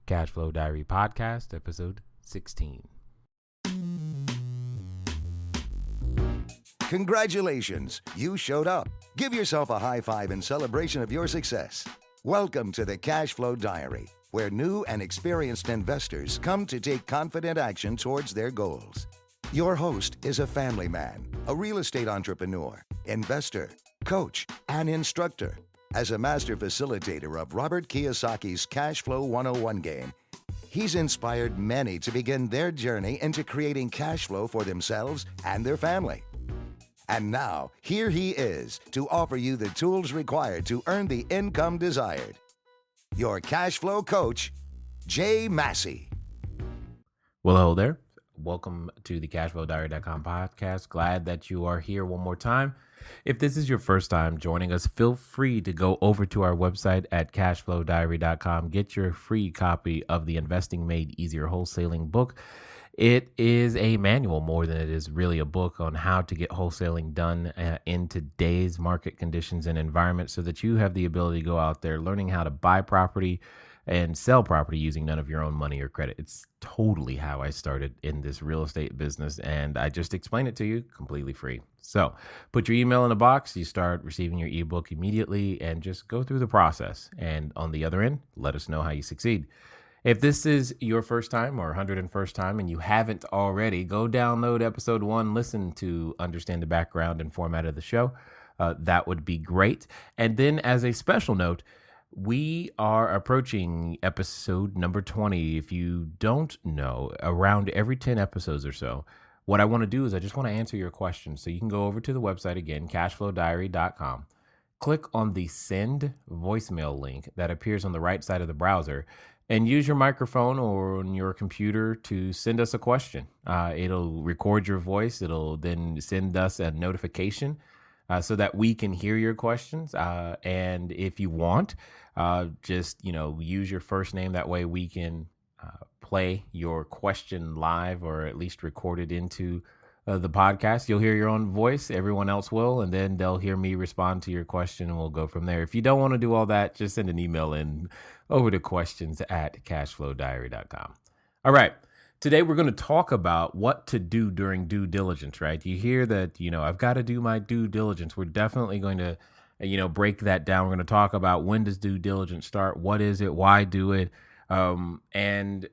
Cash Flow Diary Podcast, episode 16. Congratulations, you showed up. Give yourself a high five in celebration of your success. Welcome to the Cash Flow Diary, where new and experienced investors come to take confident action towards their goals. Your host is a family man, a real estate entrepreneur, investor, coach, and instructor. As a master facilitator of Robert Kiyosaki's Cash Flow 101 game, he's inspired many to begin their journey into creating cash flow for themselves and their family. And now, here he is to offer you the tools required to earn the income desired. Your cash flow coach, Jay Massey. Well, hello there. Welcome to the CashFlowDiary.com podcast. Glad that you are here one more time. If this is your first time joining us, feel free to go over to our website at CashFlowDiary.com. Get your free copy of the Investing Made Easier Wholesaling book. It is a manual more than it is really a book on how to get wholesaling done in today's market conditions and environment so that you have the ability to go out there learning how to buy property and sell property using none of your own money or credit. It's totally how I started in this real estate business, and I just explained it to you completely free. So put your email in a box, you start receiving your ebook immediately, and just go through the process. And on the other end, let us know how you succeed. If this is your first time or 101st time and you haven't already, go download episode 1, listen to understand the background and format of the show. That would be great. And then as a special note, we are approaching episode number 20. If you don't know, around every 10 episodes or so, what I want to do is I just want to answer your questions. So you can go over to the website again, cashflowdiary.com. Click on the send voicemail link that appears on the right side of the browser and use your microphone or on your computer to send us a question. It'll record your voice. It'll then send us a notification so that we can hear your questions. And if you want, just, use your first name. That way we can play your question live or at least record it into the podcast. You'll hear your own voice. Everyone else will. And then they'll hear me respond to your question and we'll go from there. If you don't want to do all that, just send an email in over to questions@cashflowdiary.com. All right. Today, we're going to talk about what to do during due diligence, right? You hear that, I've got to do my due diligence. We're definitely going to, break that down. We're going to talk about when does due diligence start? What is it? Why do it? And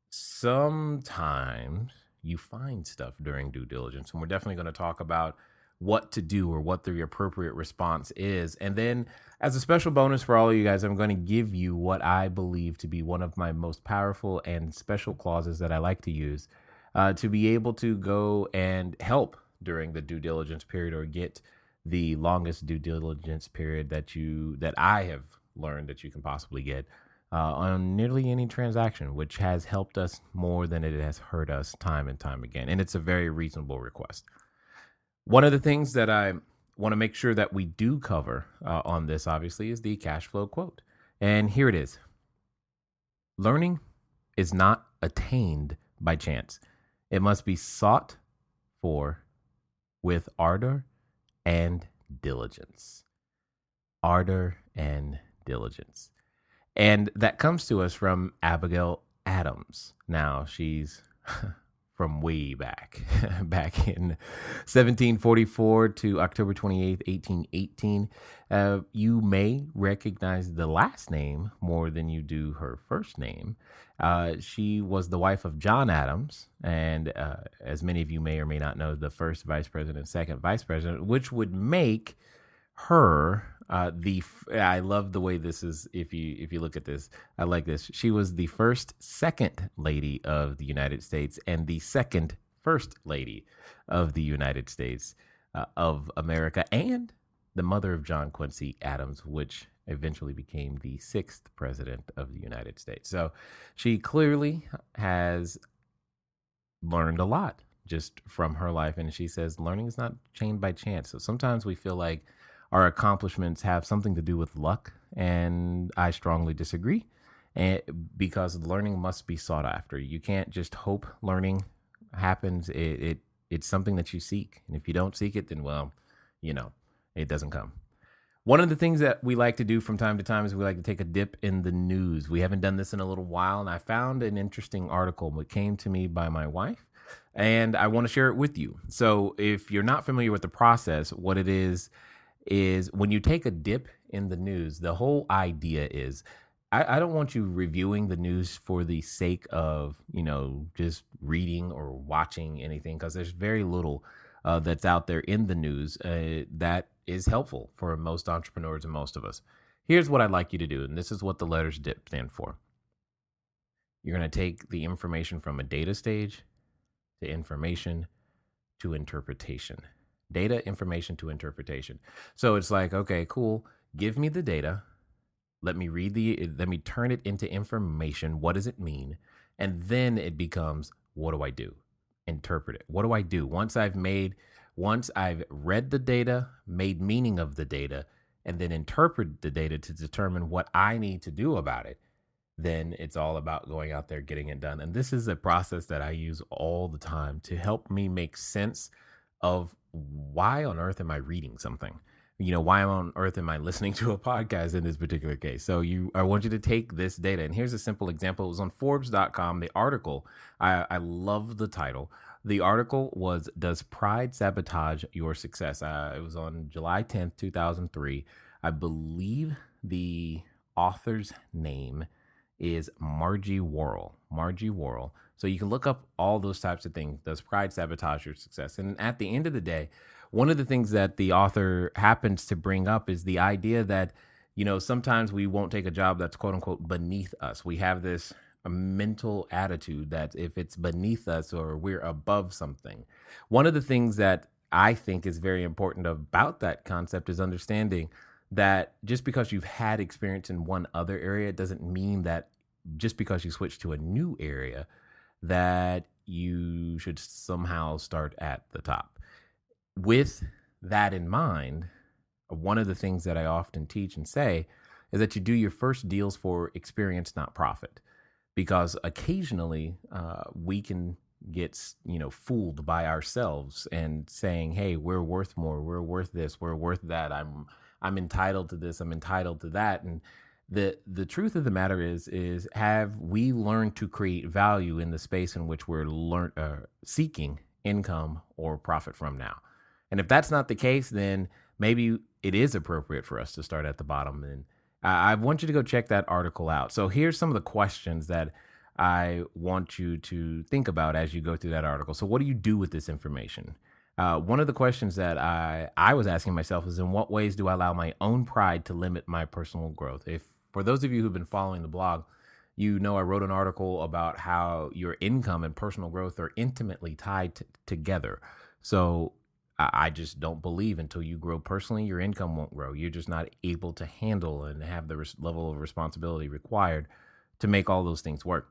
sometimes you find stuff during due diligence. And we're definitely going to talk about what to do or what the appropriate response is. And then as a special bonus for all of you guys, I'm going to give you what I believe to be one of my most powerful and special clauses that I like to use to be able to go and help during the due diligence period or get the longest due diligence period that I have learned that you can possibly get on nearly any transaction, which has helped us more than it has hurt us time and time again. And it's a very reasonable request. One of the things that I want to make sure that we do cover on this, obviously, is the cash flow quote. And here it is. Learning is not attained by chance. It must be sought for with ardor and diligence. Ardor and diligence. And that comes to us from Abigail Adams. Now, she's from way back in 1744 to October 28th, 1818. You may recognize the last name more than you do her first name. She was the wife of John Adams, and as many of you may or may not know, the first vice president, second vice president, which would make her I love the way this is. If you look at this, I like this. She was the second lady of the United States and the second first lady of the United States of America, and the mother of John Quincy Adams, which eventually became the 6th president of the United States. So she clearly has learned a lot just from her life. And she says learning is not chained by chance. So sometimes we feel like our accomplishments have something to do with luck, and I strongly disagree. And because learning must be sought after. You can't just hope learning happens. It's something that you seek, and if you don't seek it, then it doesn't come. One of the things that we like to do from time to time is we like to take a dip in the news. We haven't done this in a little while, and I found an interesting article that came to me by my wife, and I want to share it with you. So, if you're not familiar with the process, what it is when you take a dip in the news, the whole idea is I don't want you reviewing the news for the sake of, just reading or watching anything, because there's very little that's out there in the news that is helpful for most entrepreneurs and most of us. Here's what I'd like you to do, and this is what the letters DIP stand for. You're going to take the information from a data stage to information to interpretation. Data, information to interpretation. So it's like, okay, cool. Give me the data. Let me turn it into information. What does it mean? And then it becomes, what do I do? Interpret it. What do I do? Once I've read the data, made meaning of the data, and then interpret the data to determine what I need to do about it, then it's all about going out there, getting it done. And this is a process that I use all the time to help me make sense of why on earth am I reading something? Why on earth am I listening to a podcast in this particular case? So I want you to take this data. And here's a simple example. It was on Forbes.com. The article, I love the title. The article was, Does Pride Sabotage Your Success? It was on July 10th, 2003. I believe the author's name is Margie Worrell. So you can look up all those types of things. Does pride sabotage your success? And at the end of the day, one of the things that the author happens to bring up is the idea that, sometimes we won't take a job that's quote unquote beneath us. We have this mental attitude that if it's beneath us or we're above something. One of the things that I think is very important about that concept is understanding that just because you've had experience in one other area doesn't mean that just because you switch to a new area that you should somehow start at the top. With that in mind, one of the things that I often teach and say is that you do your first deals for experience, not profit, because occasionally we can get fooled by ourselves and saying, hey, we're worth more, we're worth this, we're worth that, I'm entitled to this, I'm entitled to that. And the truth of the matter is have we learned to create value in the space in which we're seeking income or profit from now? And if that's not the case, then maybe it is appropriate for us to start at the bottom. And I want you to go check that article out. So here's some of the questions that I want you to think about as you go through that article. So what do you do with this information? One of the questions that I was asking myself is, in what ways do I allow my own pride to limit my personal growth? For those of you who've been following the blog, I wrote an article about how your income and personal growth are intimately tied together. So I just don't believe until you grow personally, your income won't grow. You're just not able to handle and have the level of responsibility required to make all those things work.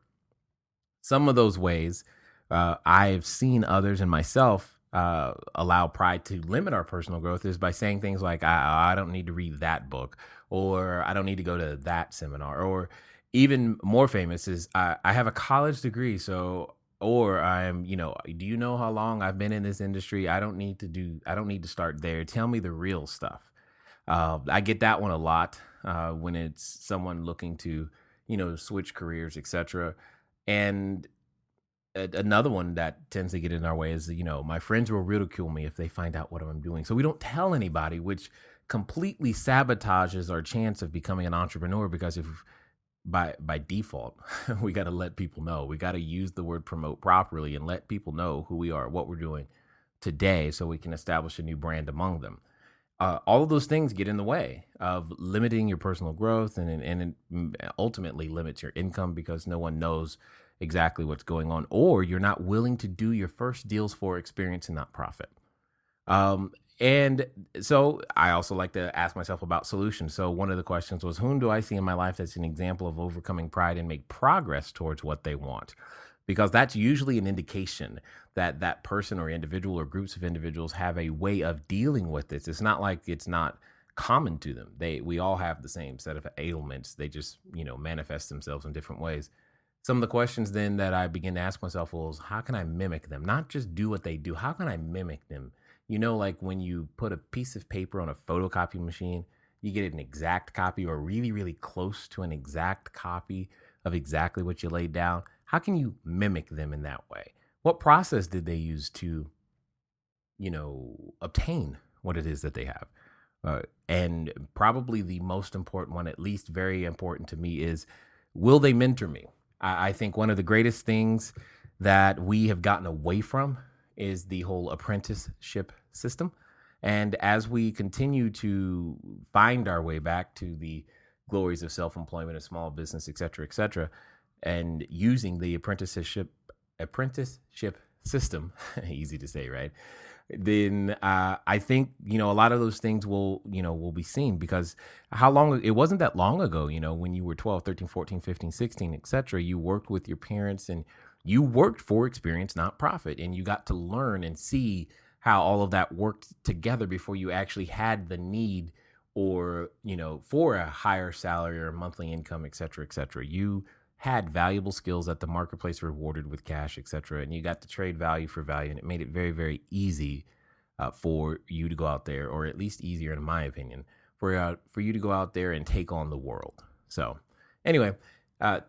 Some of those ways I've seen others and myself allow pride to limit our personal growth is by saying things like, I don't need to read that book, or I don't need to go to that seminar, or even more famous is I have a college degree, or I'm, do you know how long I've been in this industry? I don't need to start there. Tell me the real stuff. I get that one a lot when it's someone looking to, switch careers, etc. And another one that tends to get in our way is, my friends will ridicule me if they find out what I'm doing. So we don't tell anybody, which completely sabotages our chance of becoming an entrepreneur, because if by default, we got to let people know. We got to use the word promote properly and let people know who we are, what we're doing today, so we can establish a new brand among them. All of those things get in the way of limiting your personal growth, and it ultimately limits your income because no one knows exactly what's going on, or you're not willing to do your first deals for experience and not profit. And so I also like to ask myself about solutions. So one of the questions was, whom do I see in my life that's an example of overcoming pride and make progress towards what they want? Because that's usually an indication that that person or individual or groups of individuals have a way of dealing with this. It's not like it's not common to them. We all have the same set of ailments. They just, manifest themselves in different ways. Some of the questions then that I begin to ask myself was, how can I mimic them? Not just do what they do. How can I mimic them? Like when you put a piece of paper on a photocopy machine you get an exact copy or really, really close to an exact copy of exactly what you laid down, how can you mimic them in that way? What process did they use to, obtain what it is that they have? And probably the most important one, at least very important to me, is will they mentor me? I think one of the greatest things that we have gotten away from is the whole apprenticeship system. And as we continue to find our way back to the glories of self-employment and small business, et cetera, and using the apprenticeship system, easy to say, right? Then I think, a lot of those things will be seen, because it wasn't that long ago, when you were 12, 13, 14, 15, 16, et cetera, you worked with your parents and you worked for experience, not profit. And you got to learn and see how all of that worked together before you actually had the need or, for a higher salary or monthly income, et cetera, et cetera. You had valuable skills that the marketplace rewarded with cash, et cetera, and you got to trade value for value, and it made it very, very easy for you to go out there, or at least easier, in my opinion, for you to go out there and take on the world. So, anyway,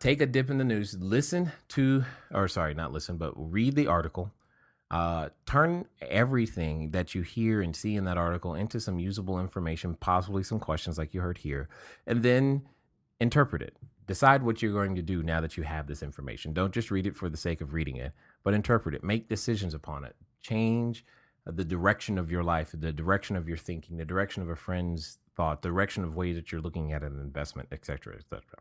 take a dip in the news. Read the article. Turn everything that you hear and see in that article into some usable information, possibly some questions like you heard here, and then interpret it. Decide what you're going to do now that you have this information. Don't just read it for the sake of reading it, but interpret it. Make decisions upon it. Change the direction of your life, the direction of your thinking, the direction of a friend's thought, the direction of ways that you're looking at an investment, et cetera, et cetera.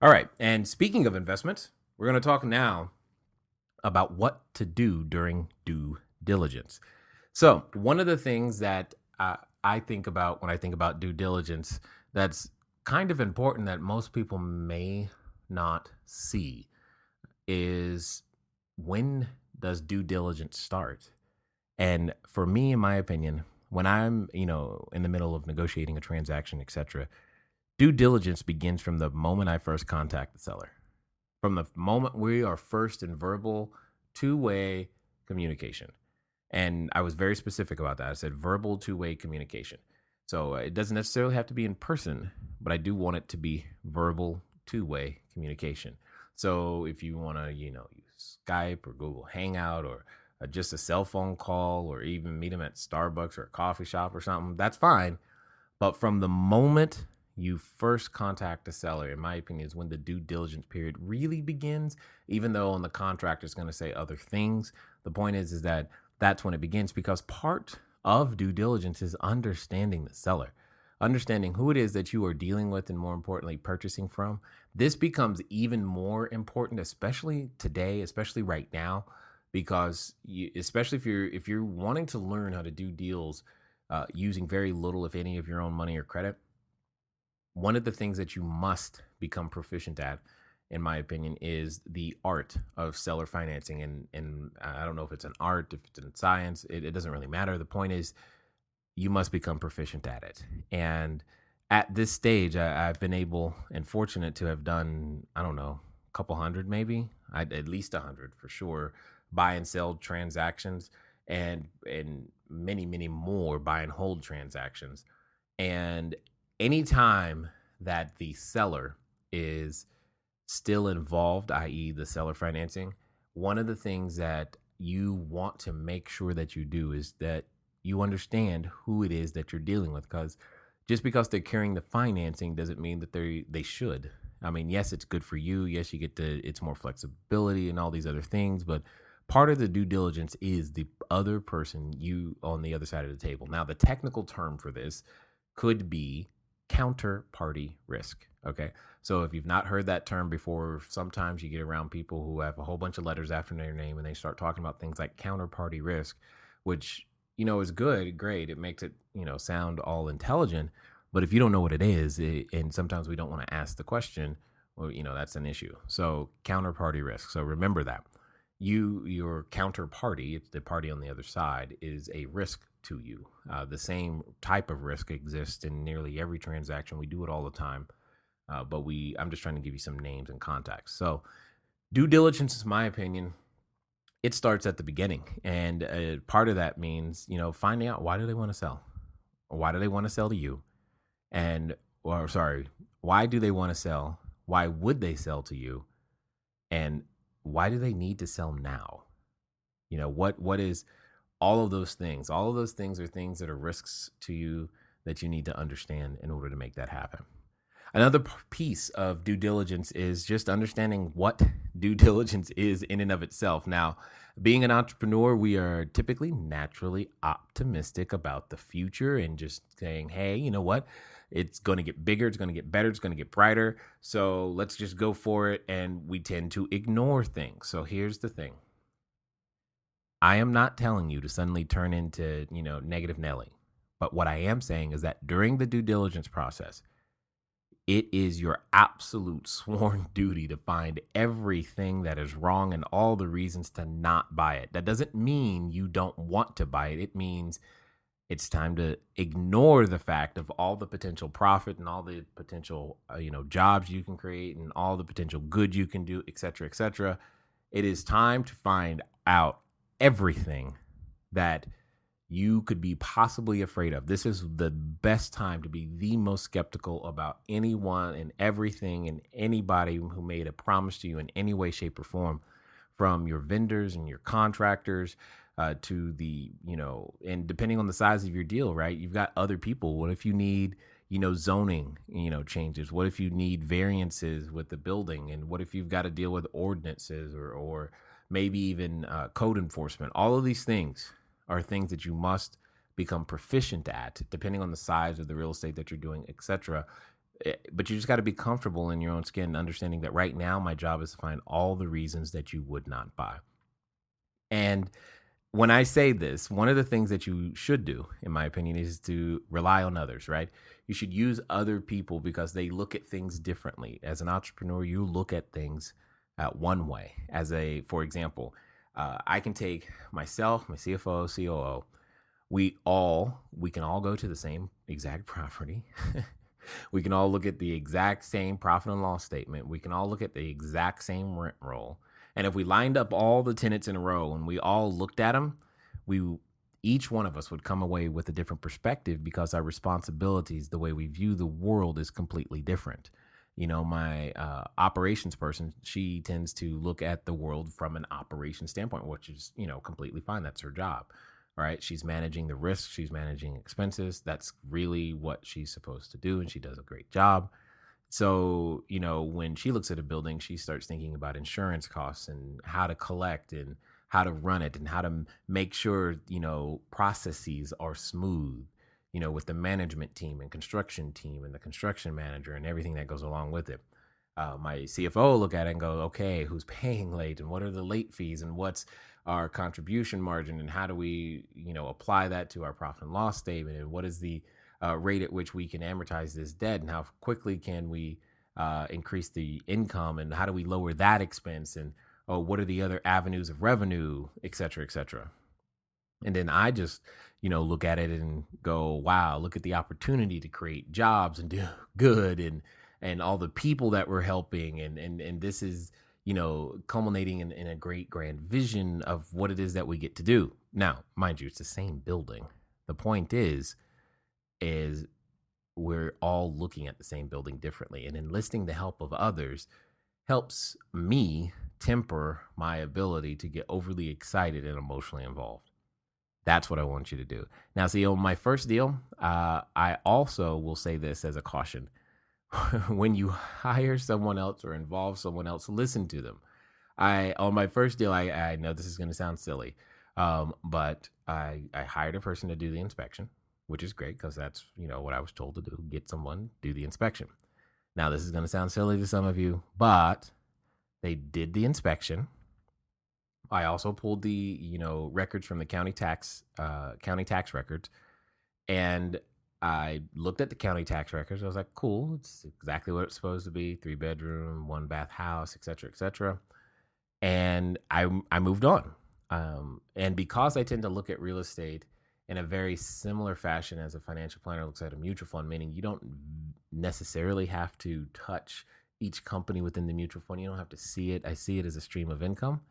All right. And speaking of investments, we're going to talk now about what to do during due diligence. So one of the things that I think about when I think about due diligence that's kind of important that most people may not see is, when does due diligence start? And for me, in my opinion, when I'm, in the middle of negotiating a transaction, et cetera, due diligence begins from the moment I first contact the seller. From the moment we are first in verbal two-way communication. And I was very specific about that. I said verbal two-way communication. So it doesn't necessarily have to be in person, but I do want it to be verbal two-way communication. So if you want to, use Skype or Google Hangout or just a cell phone call, or even meet them at Starbucks or a coffee shop or something, that's fine. But from the moment you first contact the seller, in my opinion, is when the due diligence period really begins, even though on the contract it's going to say other things. The point is that that's when it begins, because part of due diligence is understanding the seller, understanding who it is that you are dealing with, and more importantly, purchasing from. This becomes even more important, especially today, especially right now, because especially if you're wanting to learn how to do deals using very little, if any, of your own money or credit. One of the things that you must become proficient at, in my opinion, is the art of seller financing. And I don't know if it's an art, if it's in science, it doesn't really matter. The point is, you must become proficient at it. And at this stage, I've been able and fortunate to have done, I don't know, a couple hundred maybe, at least 100 for sure, buy and sell transactions, and many, many more buy and hold transactions. And anytime that the seller is still involved, i.e. the seller financing, one of the things that you want to make sure that you do is that you understand who it is that you're dealing with, because just because they're carrying the financing doesn't mean that they should. I mean, yes, it's good for you. Yes, you get it's more flexibility and all these other things, but part of the due diligence is the other person, you on the other side of the table. Now, the technical term for this could be counterparty risk. Okay. So if you've not heard that term before, sometimes you get around people who have a whole bunch of letters after their name and they start talking about things like counterparty risk, which, is good, great. It makes it, sound all intelligent. But if you don't know what it is, and sometimes we don't want to ask the question, well, that's an issue. So counterparty risk. So remember that your counterparty, it's the party on the other side, is a risk to you. The same type of risk exists in nearly every transaction. We do it all the time, but I'm just trying to give you some names and context. So due diligence, in my opinion, it starts at the beginning, and part of that means finding out, why do they want to sell, or why do they want to sell to you, And, or sorry, why do they want to sell? Why would they sell to you? And why do they need to sell now? What is all of those things? All of those things are things that are risks to you that you need to understand in order to make that happen. Another piece of due diligence is just understanding what due diligence is in and of itself. Now, being an entrepreneur, we are typically naturally optimistic about the future and just saying, hey, you know what? It's going to get bigger, it's going to get better, it's going to get brighter. So let's just go for it. And we tend to ignore things. So here's the thing. I am not telling you to suddenly turn into, negative Nelly. But what I am saying is that during the due diligence process, it is your absolute sworn duty to find everything that is wrong and all the reasons to not buy it. That doesn't mean you don't want to buy it. It means it's time to ignore the fact of all the potential profit and all the potential, jobs you can create and all the potential good you can do, et cetera, et cetera. It is time to find out everything that you could be possibly afraid of. This is the best time to be the most skeptical about anyone and everything and anybody who made a promise to you in any way, shape, or form, from your vendors and your contractors to the, and depending on the size of your deal, right? You've got other people. What if you need, zoning, changes? What if you need variances with the building? And what if you've got to deal with ordinances or maybe even code enforcement? All of these things are things that you must become proficient at, depending on the size of the real estate that you're doing, etc. But you just got to be comfortable in your own skin, understanding that right now my job is to find all the reasons that you would not buy. And when I say this, one of the things that you should do, in my opinion, is to rely on others, right? You should use other people because they look at things differently. As an entrepreneur, you look at things one way. For example, I can take myself, my CFO, COO. We can all go to the same exact property. We can all look at the exact same profit and loss statement. We can all look at the exact same rent roll. And if we lined up all the tenants in a row and we all looked at them, each one of us would come away with a different perspective because our responsibilities, the way we view the world, is completely different. My operations person, she tends to look at the world from an operations standpoint, which is, completely fine. That's her job, right? She's managing the risks. She's managing expenses. That's really what she's supposed to do. And she does a great job. So, when she looks at a building, she starts thinking about insurance costs and how to collect and how to run it and how to make sure, processes are smooth, with the management team and construction team and the construction manager and everything that goes along with it. My CFO will look at it and go, okay, who's paying late and what are the late fees and what's our contribution margin and how do we, apply that to our profit and loss statement and what is the rate at which we can amortize this debt and how quickly can we increase the income and how do we lower that expense and what are the other avenues of revenue, et cetera, et cetera. And then I just, look at it and go, wow, look at the opportunity to create jobs and do good and all the people that we're helping. And this is, culminating in a great grand vision of what it is that we get to do. Now, mind you, it's the same building. The point is we're all looking at the same building differently, and enlisting the help of others helps me temper my ability to get overly excited and emotionally involved. That's what I want you to do. Now, see, on my first deal, I also will say this as a caution. When you hire someone else or involve someone else, listen to them. On my first deal, I know this is going to sound silly, but I hired a person to do the inspection, which is great because that's, what I was told to do, get someone, do the inspection. Now, this is going to sound silly to some of you, but they did the inspection. I also pulled the, records from the county tax records, and I looked at the county tax records. I was like, cool, it's exactly what it's supposed to be: 3-bedroom, 1-bath house, et cetera, et cetera. And I moved on. And because I tend to look at real estate in a very similar fashion as a financial planner looks at a mutual fund, meaning you don't necessarily have to touch each company within the mutual fund. You don't have to see it. I see it as a stream of income.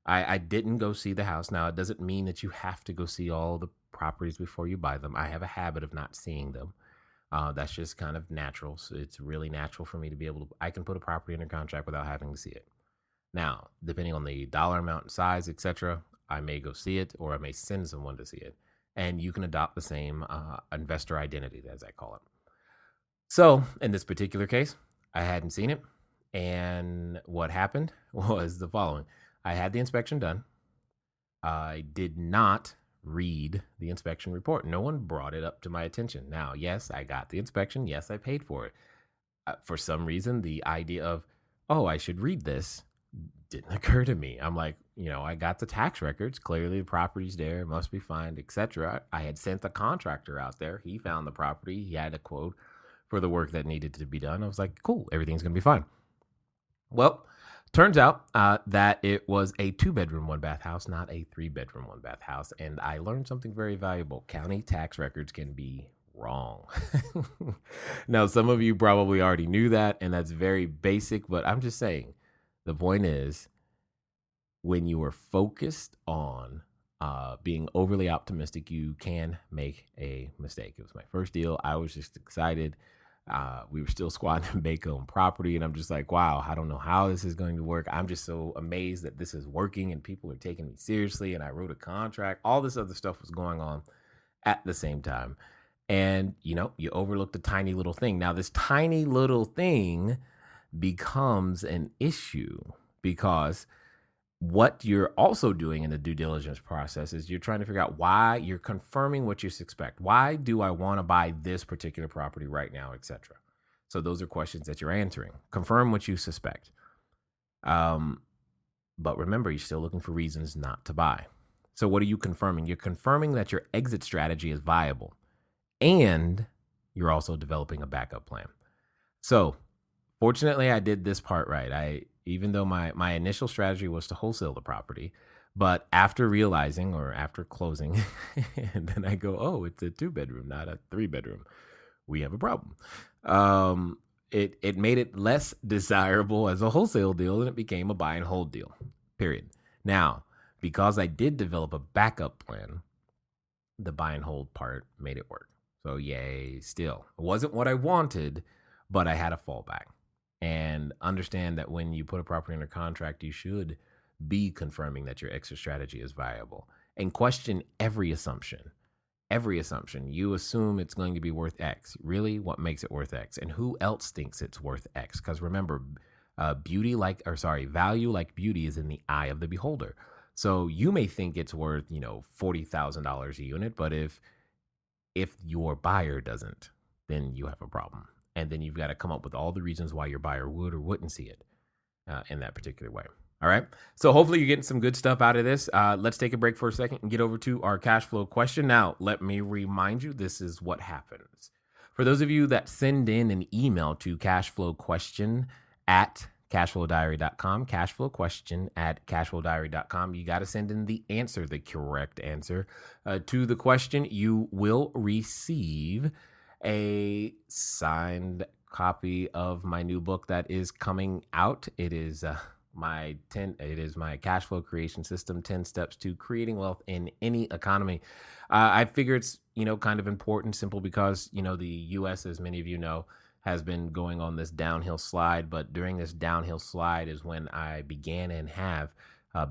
I didn't go see the house. Now, it doesn't mean that you have to go see all the properties before you buy them. I have a habit of not seeing them. That's just kind of natural. So it's really natural for me to be able to, I can put a property under contract without having to see it. Now, depending on the dollar amount and size, etc., I may go see it or I may send someone to see it. And you can adopt the same investor identity, as I call it. So in this particular case, I hadn't seen it. And what happened was the following. I had the inspection done. I did not read the inspection report. No one brought it up to my attention. Now, yes, I got the inspection. Yes, I paid for it. For some reason, the idea of, oh, I should read this didn't occur to me. I'm like, I got the tax records. Clearly, the property's there. It must be fine, etc. I had sent the contractor out there. He found the property. He had a quote for the work that needed to be done. I was like, cool, everything's going to be fine. Well, turns out that it was a 2-bedroom, 1-bath house, not a 3-bedroom, 1-bath house. And I learned something very valuable. County tax records can be wrong. Now, some of you probably already knew that, and that's very basic, but I'm just saying, the point is, when you are focused on being overly optimistic, you can make a mistake. It was my first deal. I was just excited. We were still squatting in Bacon property, and I'm just like, wow, I don't know how this is going to work. I'm just so amazed that this is working and people are taking me seriously, and I wrote a contract. All this other stuff was going on at the same time. And, you overlooked a tiny little thing. Now, this tiny little thing becomes an issue because what you're also doing in the due diligence process is you're trying to figure out why you're confirming what you suspect. Why do I want to buy this particular property right now, etc. So those are questions that you're answering. Confirm what you suspect. But remember, you're still looking for reasons not to buy. So what are you confirming? You're confirming that your exit strategy is viable, and you're also developing a backup plan. So fortunately, I did this part right. Even though my initial strategy was to wholesale the property, but after realizing or after closing, and then I go, oh, it's a 2-bedroom, not a 3-bedroom. We have a problem. It made it less desirable as a wholesale deal, and it became a buy and hold deal, period. Now, because I did develop a backup plan, the buy and hold part made it work. So yay, still. It wasn't what I wanted, but I had a fallback. And understand that when you put a property under contract, you should be confirming that your exit strategy is viable, and question every assumption. Every assumption. You assume it's going to be worth X. Really? What makes it worth X? And who else thinks it's worth X? Because remember, value like beauty is in the eye of the beholder. So you may think it's worth, $40,000 a unit, but if your buyer doesn't, then you have a problem. And then you've got to come up with all the reasons why your buyer would or wouldn't see it in that particular way. All right. So hopefully you're getting some good stuff out of this. Let's take a break for a second and get over to our cash flow question. Now, let me remind you, this is what happens. For those of you that send in an email to cashflowquestion@cashflowdiary.com, cashflowquestion@cashflowdiary.com, you got to send in the answer, the correct answer to the question. You will receive a signed copy of my new book that is coming out. It is my cash flow creation system, 10 steps to creating wealth in any economy. I figure it's, kind of important, simple because, the U.S., as many of you know, has been going on this downhill slide. But during this downhill slide is when I began and have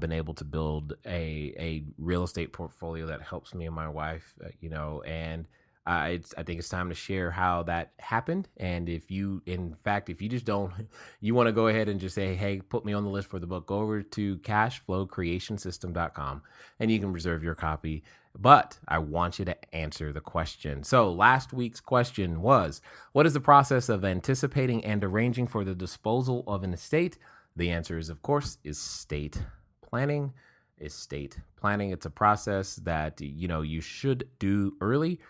been able to build a real estate portfolio that helps me and my wife, and I think it's time to share how that happened. And if you just don't, you want to go ahead and just say, hey, put me on the list for the book, go over to cashflowcreationsystem.com and you can reserve your copy. But I want you to answer the question. So last week's question was, what is the process of anticipating and arranging for the disposal of an estate? The answer is, of course, estate planning. Estate planning. It's a process that, you should do early,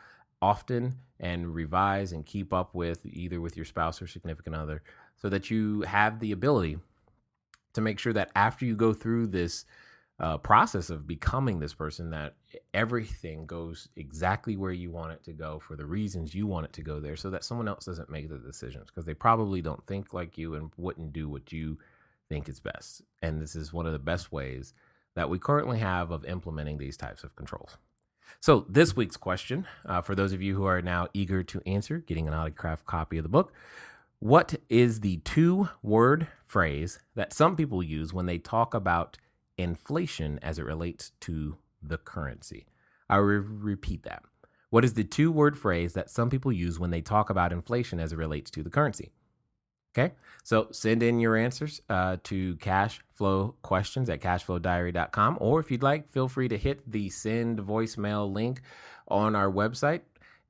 often, and revise and keep up with either with your spouse or significant other, so that you have the ability to make sure that after you go through this process of becoming this person, that everything goes exactly where you want it to go for the reasons you want it to go there, so that someone else doesn't make the decisions because they probably don't think like you and wouldn't do what you think is best. And this is one of the best ways that we currently have of implementing these types of controls. So this week's question, for those of you who are now eager to answer, getting an autographed copy of the book, what is the 2-word phrase that some people use when they talk about inflation as it relates to the currency? I will repeat that. What is the 2-word phrase that some people use when they talk about inflation as it relates to the currency? Okay, so send in your answers to cashflowquestions@cashflowdiary.com, or if you'd like, feel free to hit the send voicemail link on our website.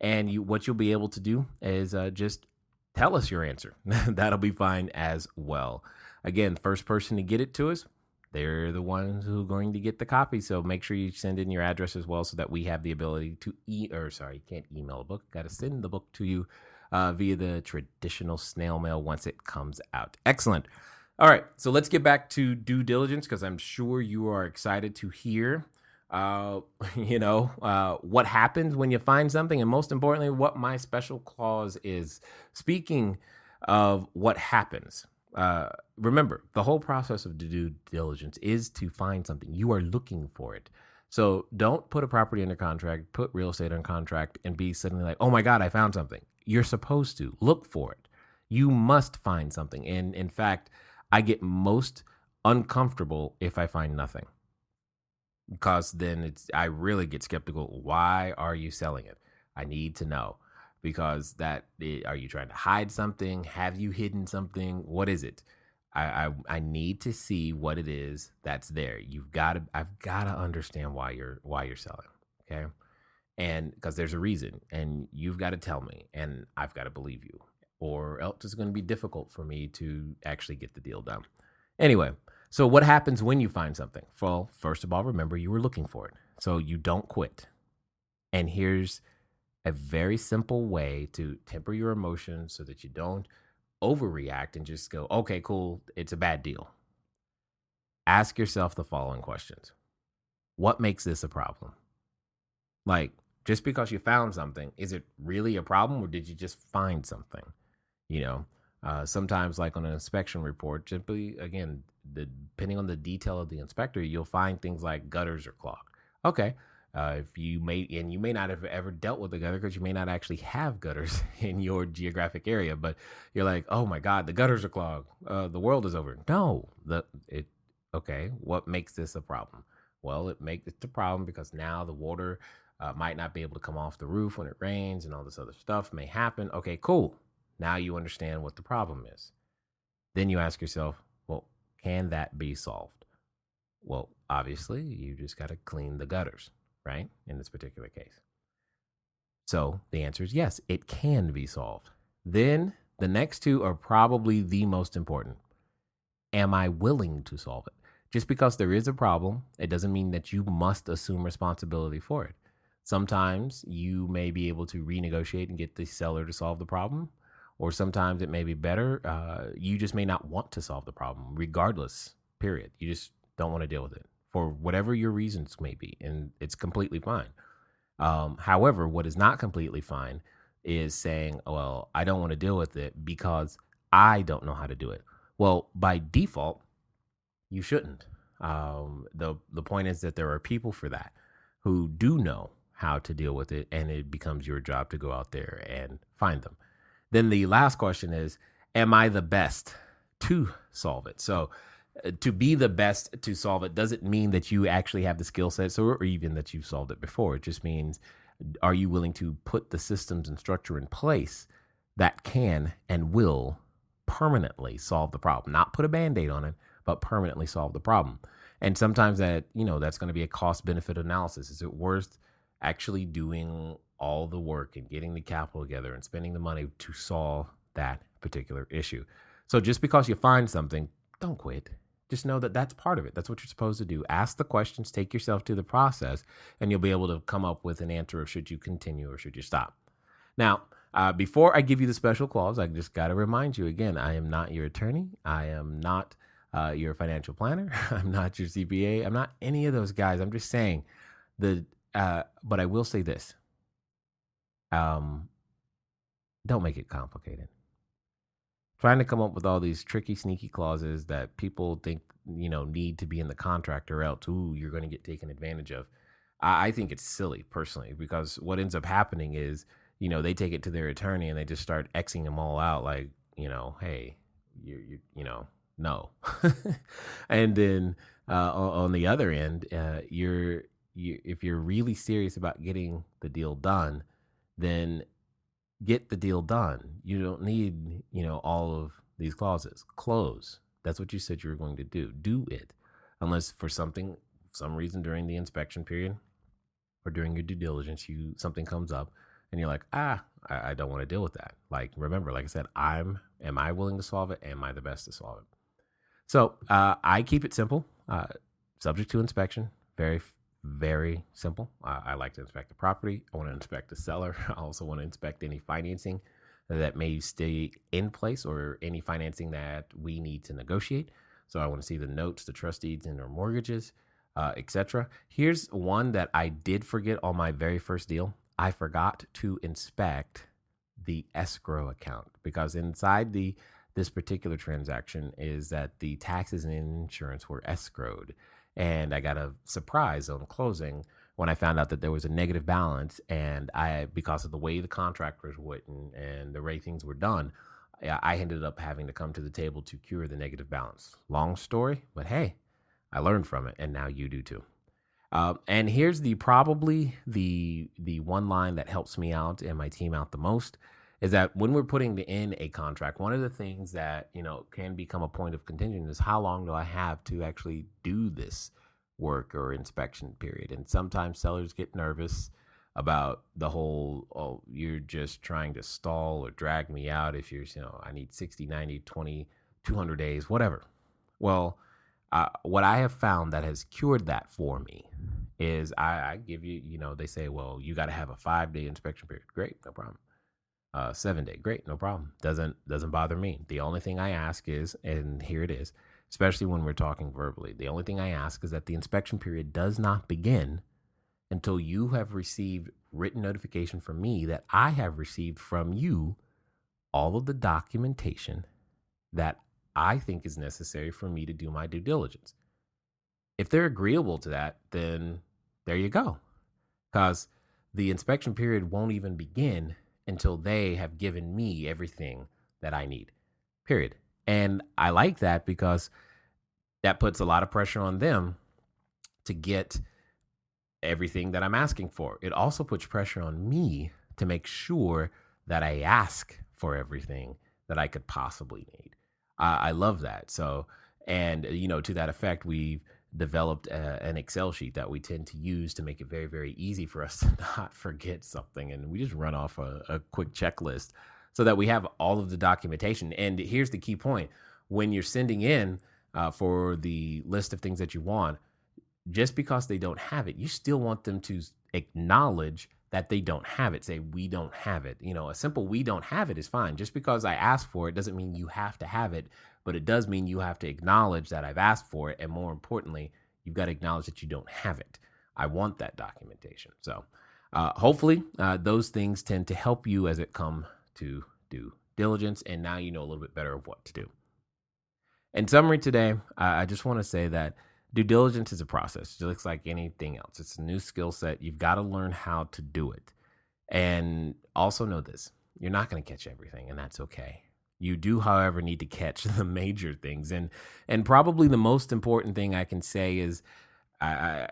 And what you'll be able to do is just tell us your answer. That'll be fine as well. Again, first person to get it to us, they're the ones who are going to get the copy. So make sure you send in your address as well so that we have the ability to you can't email a book. Got to send the book to you via the traditional snail mail once it comes out. Excellent. All right, so let's get back to due diligence because I'm sure you are excited to hear, what happens when you find something, and most importantly, what my special clause is. Speaking of what happens, remember, the whole process of due diligence is to find something. You are looking for it. So don't put a property under contract, put real estate on contract, and be suddenly like, oh my God, I found something. You're supposed to look for it. You must find something. And in fact, I get most uncomfortable if I find nothing, because then I really get skeptical. Why are you selling it? I need to know, because are you trying to hide something? Have you hidden something? What is it? I need to see what it is that's there. I've got to understand why you're selling. Okay. And because there's a reason, and you've got to tell me, and I've got to believe you, or else it's going to be difficult for me to actually get the deal done. Anyway, so what happens when you find something? Well, first of all, remember you were looking for it. So you don't quit. And here's a very simple way to temper your emotions so that you don't overreact and just go, okay, cool, it's a bad deal. Ask yourself the following questions. What makes this a problem? Like, just because you found something, is it really a problem, or did you just find something? Sometimes, like on an inspection report, simply, again, depending on the detail of the inspector, you'll find things like gutters are clogged. Okay. You may not have ever dealt with a gutter because you may not actually have gutters in your geographic area, but you're like, oh my God, the gutters are clogged. The world is over. No, okay. What makes this a problem? Well, it makes it a problem because now the water might not be able to come off the roof when it rains, and all this other stuff may happen. Okay, cool. Now you understand what the problem is. Then you ask yourself, well, can that be solved? Well, obviously, you just got to clean the gutters, right? In this particular case. So the answer is yes, it can be solved. Then the next two are probably the most important. Am I willing to solve it? Just because there is a problem, it doesn't mean that you must assume responsibility for it. Sometimes you may be able to renegotiate and get the seller to solve the problem, or sometimes it may be better. You just may not want to solve the problem, regardless, period. You just don't want to deal with it for whatever your reasons may be, and it's completely fine. However, what is not completely fine is saying, well, I don't want to deal with it because I don't know how to do it. Well, by default, you shouldn't. The point is that there are people for that who do know how to deal with it, and it becomes your job to go out there and find them. Then the last question is, am I the best to solve it? So to be the best to solve it doesn't mean that you actually have the skill sets or even that you've solved it before. It just means, are you willing to put the systems and structure in place that can and will permanently solve the problem? Not put a Band-Aid on it, but permanently solve the problem. And sometimes that's going to be a cost-benefit analysis. Is it worth actually doing all the work and getting the capital together and spending the money to solve that particular issue? So just because you find something, don't quit. Just know that that's part of it. That's what you're supposed to do. Ask the questions, take yourself to the process, and you'll be able to come up with an answer of should you continue or should you stop. Now, before I give you the special clause, I just got to remind you again, I am not your attorney. I am not your financial planner. I'm not your CPA. I'm not any of those guys. I'm just saying but I will say this. Don't make it complicated. Trying to come up with all these tricky, sneaky clauses that people think, need to be in the contract, or else, you're going to get taken advantage of. I think it's silly personally, because what ends up happening is, they take it to their attorney and they just start Xing them all out, like, hey, no. And then on the other end, if you're really serious about getting the deal done, then get the deal done. You don't need, all of these clauses. Close. That's what you said you were going to do. Do it. Unless for some reason during the inspection period or during your due diligence, something comes up and you're like, I don't want to deal with that. Like, remember, like I said, am I willing to solve it? Am I the best to solve it? So I keep it simple, subject to inspection. Very, very simple. I like to inspect the property. I want to inspect the seller. I also want to inspect any financing that may stay in place or any financing that we need to negotiate. So I want to see the notes, the trust deeds, and their mortgages, etc. Here's one that I did forget on my very first deal. I forgot to inspect the escrow account, because inside this particular transaction is that the taxes and insurance were escrowed. And I got a surprise on closing when I found out that there was a negative balance. And because of the way the contract was written and the way things were done, I ended up having to come to the table to cure the negative balance. Long story, but hey, I learned from it, and now you do too. And here's probably the one line that helps me out and my team out the most, is that when we're putting in a contract, one of the things that, can become a point of contention is, how long do I have to actually do this work or inspection period? And sometimes sellers get nervous about the whole, oh, you're just trying to stall or drag me out if you're, I need 60, 90, 20, 200 days, whatever. Well, what I have found that has cured that for me is I give you, they say, well, you got to have a 5-day inspection period. Great, no problem. 7-day, great, no problem. Doesn't bother me. The only thing I ask is, and here it is, especially when we're talking verbally, the only thing I ask is that the inspection period does not begin until you have received written notification from me that I have received from you all of the documentation that I think is necessary for me to do my due diligence. If they're agreeable to that, then there you go. Because the inspection period won't even begin until they have given me everything that I need, period. And I like that because that puts a lot of pressure on them to get everything that I'm asking for. It also puts pressure on me to make sure that I ask for everything that I could possibly need. I love that. So, and, to that effect, we've developed an Excel sheet that we tend to use to make it very, very easy for us to not forget something. And we just run off a quick checklist so that we have all of the documentation. And here's the key point. When you're sending in for the list of things that you want, just because they don't have it, you still want them to acknowledge that they don't have it. Say, we don't have it. A simple "we don't have it" is fine. Just because I asked for it doesn't mean you have to have it, but it does mean you have to acknowledge that I've asked for it. And more importantly, you've got to acknowledge that you don't have it. I want that documentation. So hopefully those things tend to help you as it comes to due diligence. And now you know a little bit better of what to do. In summary today, I just want to say that due diligence is a process, just like anything else. It's a new skill set. You've got to learn how to do it. And also know this, you're not going to catch everything, and that's okay. You do, however, need to catch the major things. And probably the most important thing I can say is I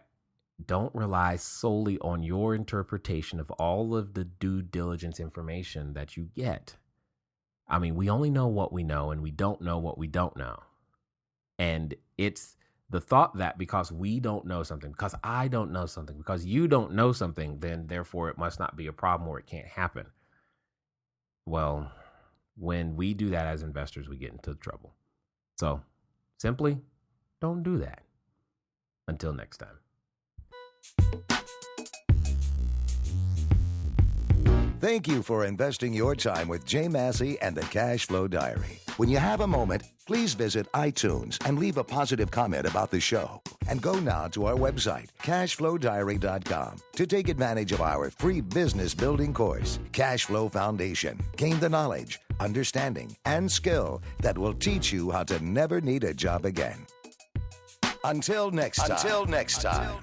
don't rely solely on your interpretation of all of the due diligence information that you get. I mean, we only know what we know, and we don't know what we don't know. And it's the thought that because we don't know something, because I don't know something, because you don't know something, then therefore it must not be a problem or it can't happen. Well, when we do that as investors, we get into trouble. So simply don't do that. Until next time. Thank you for investing your time with Jay Massey and the Cash Flow Diary. When you have a moment, please visit iTunes and leave a positive comment about the show. And go now to our website, cashflowdiary.com, to take advantage of our free business building course, Cash Flow Foundation. Gain the knowledge, understanding, and skill that will teach you how to never need a job again. Until next time.